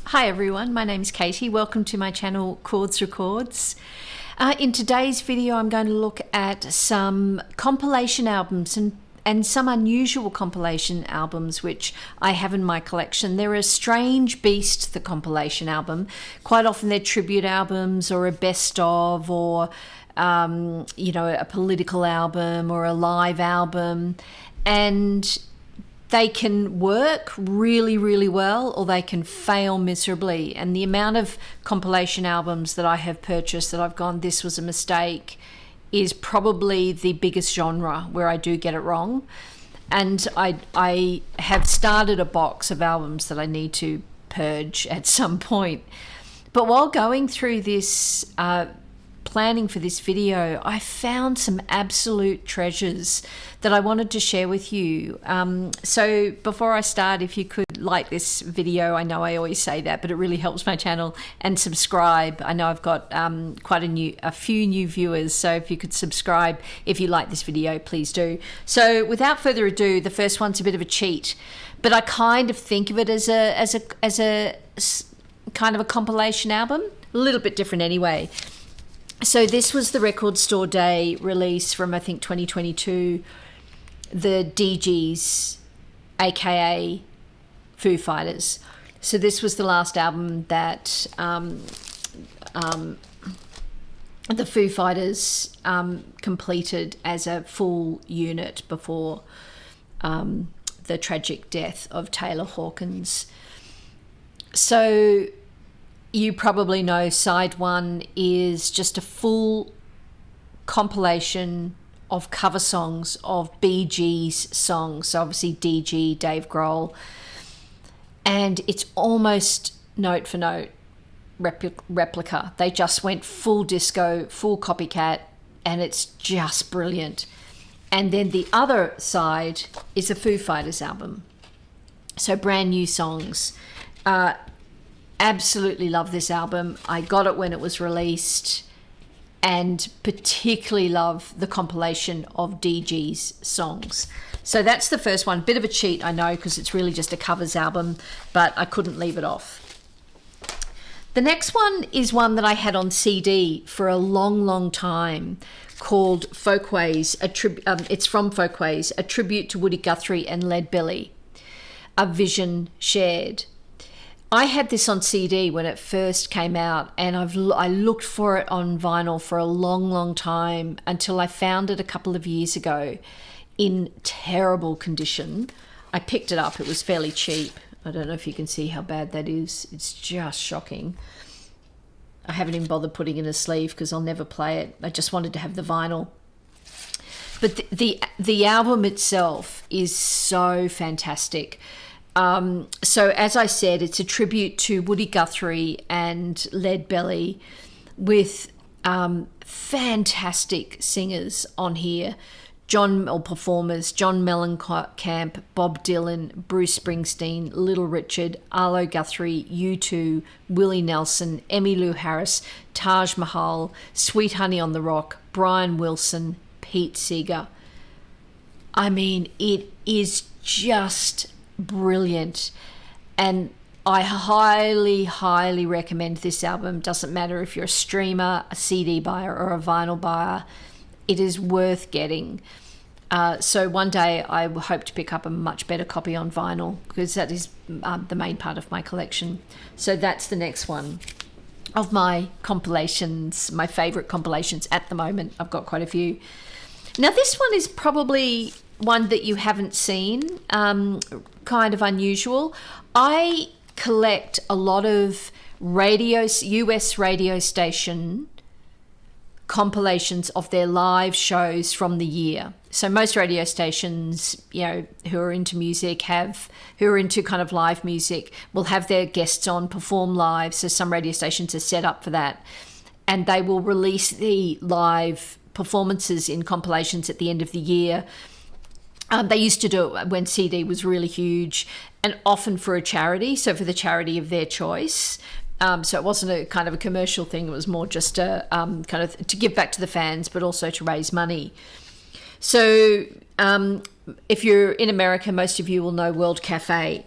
Hi everyone, my name's Katie. Welcome to my channel Chords Records. In today's video I'm going to look at some compilation albums and some unusual compilation albums which I have in my collection. They're a strange beast, the compilation album. Quite often they're tribute albums or a best of or a political album or a live album, and they can work really, really well or they can fail miserably. And the amount of compilation albums that I have purchased that I've gone, this was a mistake, is probably the biggest genre where I do get it wrong. And I have started a box of albums that I need to purge at some point. But while going through this, planning for this video, I found some absolute treasures that I wanted to share with you. So before I start, if you could like this video, I know I always say that, but it really helps my channel, and subscribe. I know I've got quite a few new viewers, so if you could subscribe if you like this video, please do. So without further ado, the first one's a bit of a cheat, but I kind of think of it as a kind of a compilation album, a little bit different anyway. So this was the Record Store Day release from, I think, 2022, the Bee Gees, aka Foo Fighters. So this was the last album that the Foo Fighters completed as a full unit before the tragic death of Taylor Hawkins. So you probably know side one is just a full compilation of cover songs of Bee Gees songs. So obviously DG, Dave Grohl. And it's almost note for note replica. They just went full disco, full copycat, and it's just brilliant. And then the other side is a Foo Fighters album. So brand new songs. Absolutely love this album. I got it when it was released and particularly love the compilation of DG's songs. So that's the first one. Bit of a cheat, I know, because it's really just a covers album, but I couldn't leave it off. The next one is one that I had on CD for a long, long time, called Folkways. It's from Folkways, a tribute to Woody Guthrie and Lead Belly, A Vision Shared. I had this on CD when it first came out, and I looked for it on vinyl for a long, long time until I found it a couple of years ago in terrible condition. I picked it up. It was fairly cheap. I don't know if you can see how bad that is. It's just shocking. I haven't even bothered putting it in a sleeve because I'll never play it. I just wanted to have the vinyl. But the album itself is so fantastic. So as I said, it's a tribute to Woody Guthrie and Lead Belly with fantastic singers on here. Performers, John Mellencamp, Bob Dylan, Bruce Springsteen, Little Richard, Arlo Guthrie, U2, Willie Nelson, Emmylou Harris, Taj Mahal, Sweet Honey on the Rock, Brian Wilson, Pete Seeger. I mean, it is just brilliant, and I highly, highly recommend this album. Doesn't matter if you're a streamer, a CD buyer, or a vinyl buyer. It is worth getting. So one day I hope to pick up a much better copy on vinyl, because that is the main part of my collection. So that's the next one of my compilations, my favorite compilations at the moment. I've got quite a few. Now this one is probably one that you haven't seen, kind of unusual. I collect a lot of US radio station compilations of their live shows from the year. So most radio stations, who are into music, who are into kind of live music, will have their guests on, perform live. So some radio stations are set up for that, and they will release the live performances in compilations at the end of the year. They used to do it when CD was really huge, and often for a charity, so for the charity of their choice. So it wasn't a kind of a commercial thing. It was more just a kind of to give back to the fans, but also to raise money. So if you're in America, most of you will know World Cafe.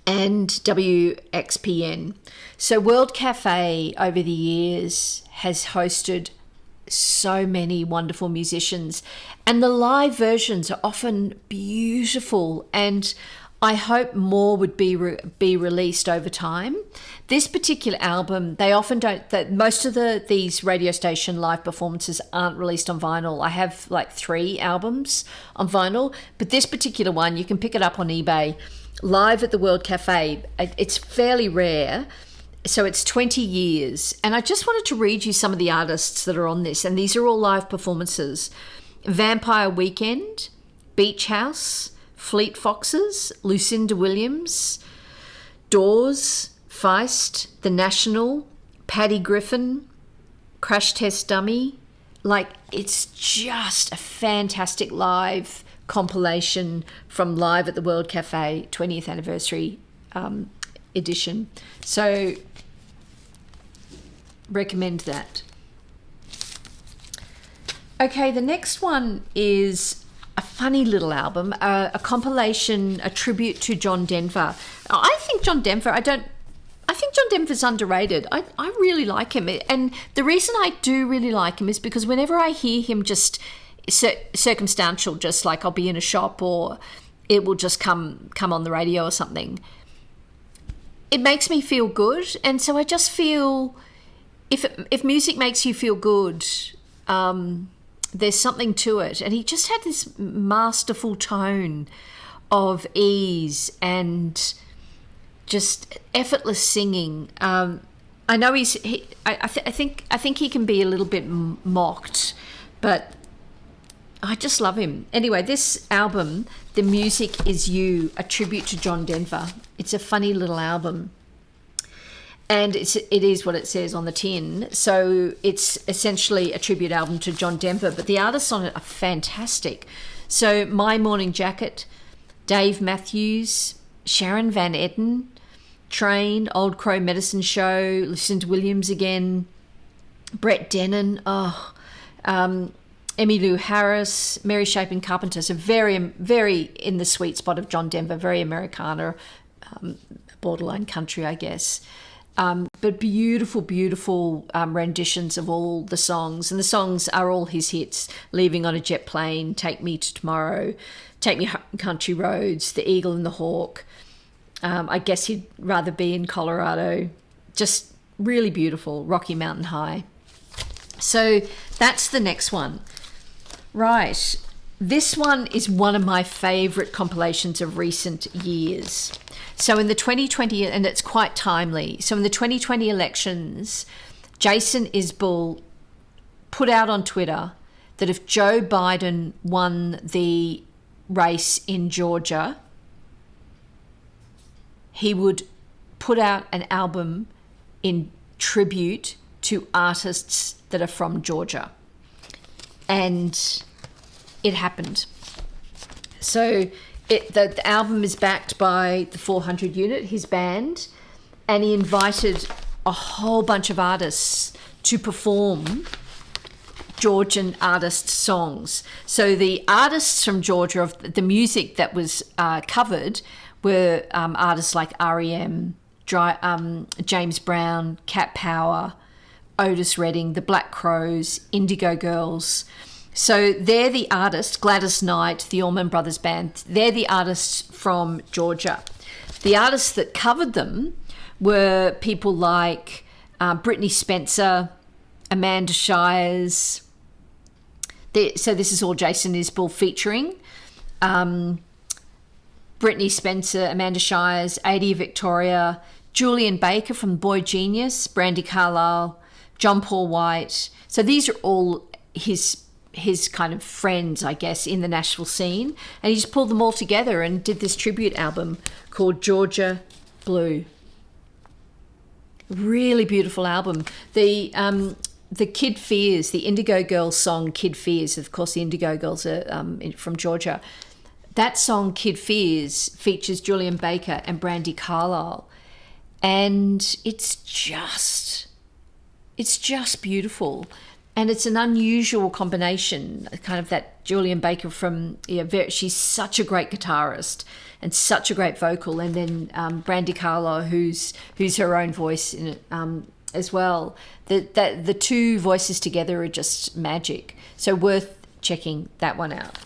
and WXPN. So World Cafe over the years has hosted so many wonderful musicians, and the live versions are often beautiful, and I hope more would be released over time. This particular album, they often don't, that most of these radio station live performances aren't released on vinyl. I have like 3 albums on vinyl, but this particular one, you can pick it up on eBay, live at the World Cafe. It's fairly rare. So it's 20 years. And I just wanted to read you some of the artists that are on this. And these are all live performances. Vampire Weekend, Beach House, Fleet Foxes, Lucinda Williams, Doors, Feist, The National, Paddy Griffin, Crash Test Dummy. Like, it's just a fantastic live compilation from Live at the World Cafe 20th anniversary edition. So recommend that. Okay, the next one is a funny little album, a compilation, a tribute to John Denver. I think John Denver's underrated. I really like him. And the reason I do really like him is because whenever I hear him just circumstantial, just like I'll be in a shop or it will just come on the radio or something, it makes me feel good. And so I just feel if music makes you feel good, there's something to it. And he just had this masterful tone of ease and just effortless singing. I know I think he can be a little bit mocked, but I just love him. Anyway, this album, The Music Is You, a tribute to John Denver. It's a funny little album. And it is what it says on the tin. So it's essentially a tribute album to John Denver, but the artists on it are fantastic. So My Morning Jacket, Dave Matthews, Sharon Van Etten, Train, Old Crow Medicine Show, Lucinda Williams again, Brett Dennen, Emmylou Harris, Mary Chapin Carpenter. So very, very in the sweet spot of John Denver, very Americana, borderline country, I guess. But beautiful, beautiful renditions of all the songs. And the songs are all his hits. Leaving on a Jet Plane, Take Me to Tomorrow, Take Me Home Country Roads, The Eagle and the Hawk. I guess he'd rather be in Colorado. Just really beautiful. Rocky Mountain High. So that's the next one. Right. This one is one of my favourite compilations of recent years. So in the 2020, and it's quite timely, so in the 2020 elections, Jason Isbell put out on Twitter that if Joe Biden won the race in Georgia, he would put out an album in tribute to artists that are from Georgia. And it happened. So the album is backed by the 400 Unit, his band, and he invited a whole bunch of artists to perform Georgian artist songs. So the artists from Georgia, of the music that was covered, were artists like R.E.M., James Brown, Cat Power, Otis Redding, the Black Crows, Indigo Girls. So they're the artists, Gladys Knight, the Allman Brothers Band, they're the artists from Georgia. The artists that covered them were people like Brittany Spencer, Amanda Shires. So this is all Jason Isbell featuring. Brittany Spencer, Amanda Shires, Adi Victoria, Julian Baker from Boy Genius, Brandi Carlile, John Paul White. So these are all his kind of friends, I guess, in the Nashville scene. And he just pulled them all together and did this tribute album called Georgia Blue. Really beautiful album. The Kid Fears, the Indigo Girls song Kid Fears, of course the Indigo Girls are from Georgia. That song Kid Fears features Julian Baker and Brandi Carlile. And it's just beautiful. And it's an unusual combination, kind of that Julian Baker from, she's such a great guitarist and such a great vocal. And then Brandy Carlo, who's her own voice in it as well. The two voices together are just magic. So worth checking that one out.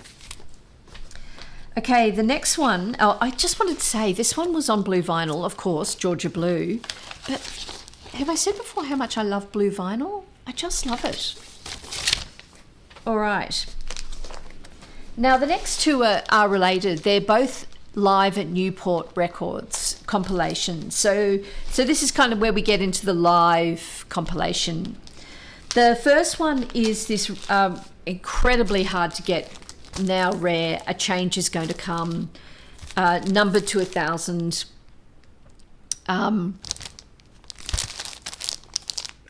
Okay, the next one, I just wanted to say this one was on blue vinyl, of course, Georgia Blue. But have I said before how much I love blue vinyl? I just love it. All right. Now the next two are related. They're both live at Newport Records compilations. So this is kind of where we get into the live compilation. The first one is this incredibly hard to get, now rare, A Change Is Going to Come, numbered to 1,000.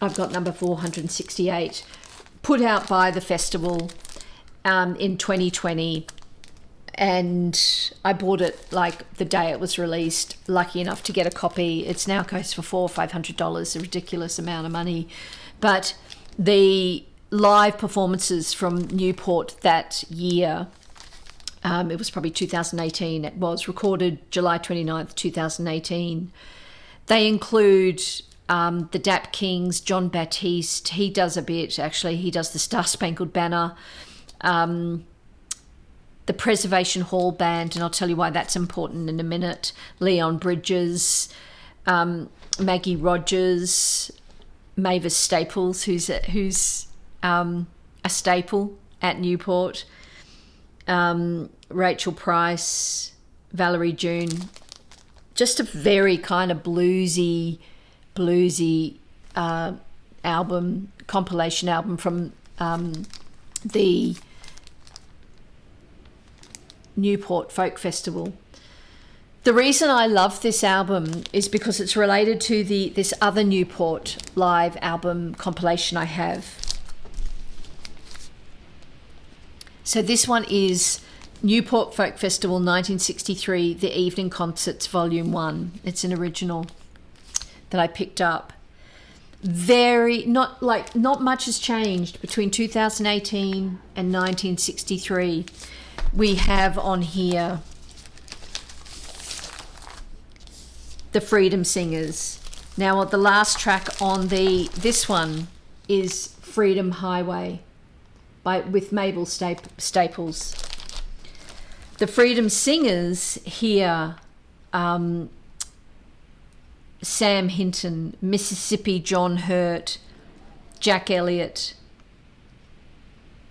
I've got number 468, put out by the festival in 2020, and I bought it like the day it was released, lucky enough to get a copy. It's now goes for $400 or $500, a ridiculous amount of money. But the live performances from Newport that year, it was probably 2018, it was recorded July 29th, 2018. They include the Dap Kings, John Batiste, he does a bit, actually, he does the Star Spangled Banner, the Preservation Hall Band, and I'll tell you why that's important in a minute, Leon Bridges, Maggie Rogers, Mavis Staples, who's a staple at Newport, Rachel Price, Valerie June, just a very kind of bluesy album, compilation album from the Newport Folk Festival. The reason I love this album is because it's related to this other Newport live album compilation I have. So this one is Newport Folk Festival 1963, The Evening Concerts Volume 1. It's an original that I picked up. Not much has changed between 2018 and 1963. We have on here the Freedom Singers. Now the last track on this one is Freedom Highway with Mabel Staples. The Freedom Singers here, Sam Hinton, Mississippi John Hurt, Jack Elliott,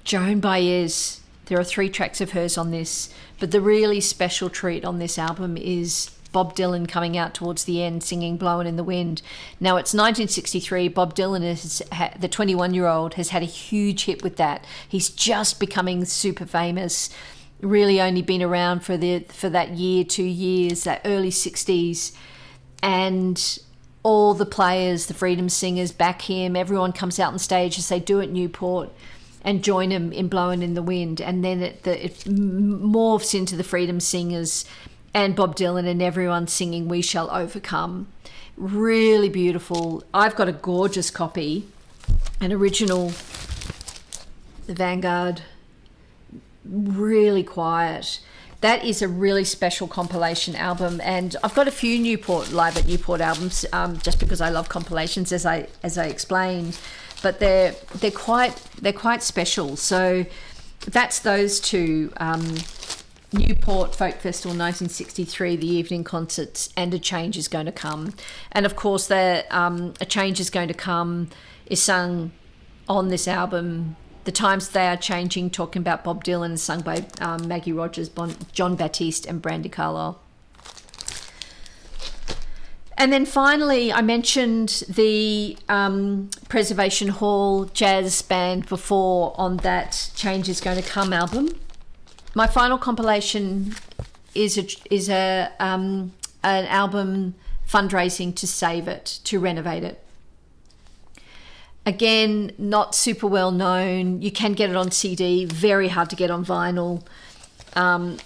Joan Baez. There are 3 tracks of hers on this, but the really special treat on this album is Bob Dylan coming out towards the end singing Blowin' in the Wind. Now it's 1963. Bob Dylan, the 21-year-old, has had a huge hit with that. He's just becoming super famous, really only been around for that year, 2 years, that early 60s. And all the players, the Freedom Singers, back him. Everyone comes out on stage as they do at Newport and join him in Blowin' in the Wind. And then it morphs into the Freedom Singers and Bob Dylan and everyone singing We Shall Overcome. Really beautiful. I've got a gorgeous copy, an original, the Vanguard, really quiet. That is a really special compilation album, and I've got a few live at Newport albums, just because I love compilations, as I explained. But they're quite special. So that's those two: Newport Folk Festival 1963, the evening concerts, and A Change Is Going to Come. And of course, A Change Is Going to Come is sung on this album. The Times They Are Changing, talking about Bob Dylan, sung by Maggie Rogers, John Batiste, and Brandy Carlisle. And then finally, I mentioned the Preservation Hall Jazz Band before on that Change Is Going to Come album. My final compilation is an album fundraising to save it, to renovate it. Again, not super well known. You can get it on CD, very hard to get on vinyl. On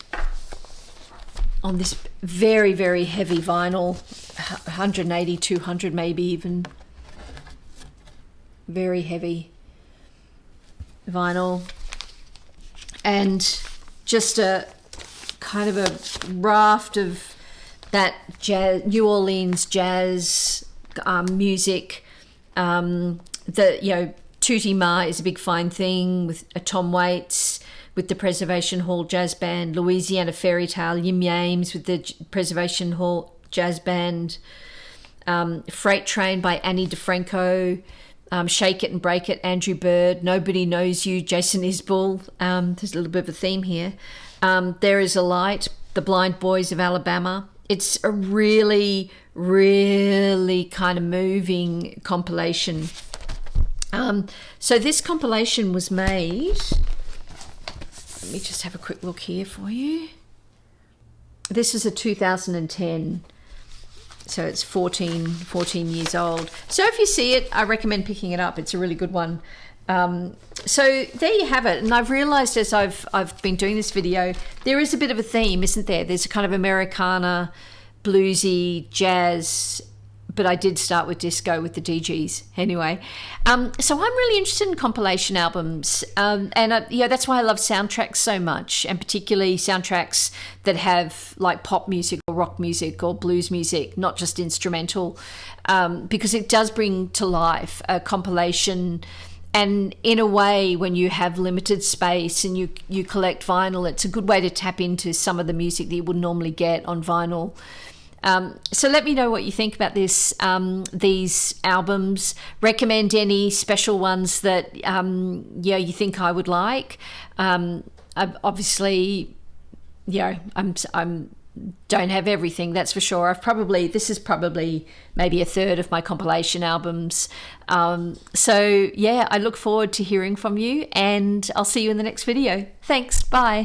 this very, very heavy vinyl, 180, 200 maybe even. Very heavy. vinyl, and just a kind of a raft of that jazz, New Orleans jazz music. Tootie Ma is a big fine thing with Tom Waits with the Preservation Hall Jazz Band, Louisiana Fairy Tale, Yim Yames with the Preservation Hall Jazz Band, Freight Train by Annie DeFranco, Shake It and Break It, Andrew Bird, Nobody Knows You, Jason Isbell. There's a little bit of a theme here. There Is a Light, The Blind Boys of Alabama. It's a really, really kind of moving compilation. So this compilation was made, let me just have a quick look here for you. This is a 2010, so it's 14 years old. So if you see it, I recommend picking it up. It's a really good one. So there you have it. And I've realized as I've been doing this video, there is a bit of a theme, isn't there? There's a kind of Americana, bluesy, jazz, but I did start with disco with the DGs anyway. So I'm really interested in compilation albums, that's why I love soundtracks so much, and particularly soundtracks that have like pop music or rock music or blues music, not just instrumental, because it does bring to life a compilation. And in a way, when you have limited space and you collect vinyl, it's a good way to tap into some of the music that you wouldn't normally get on vinyl. So let me know what you think about these albums. Recommend any special ones that you think I would like. Obviously, I'm don't have everything, that's for sure. This is probably maybe a third of my compilation albums. So yeah, I look forward to hearing from you, and I'll see you in the next video. Thanks, bye.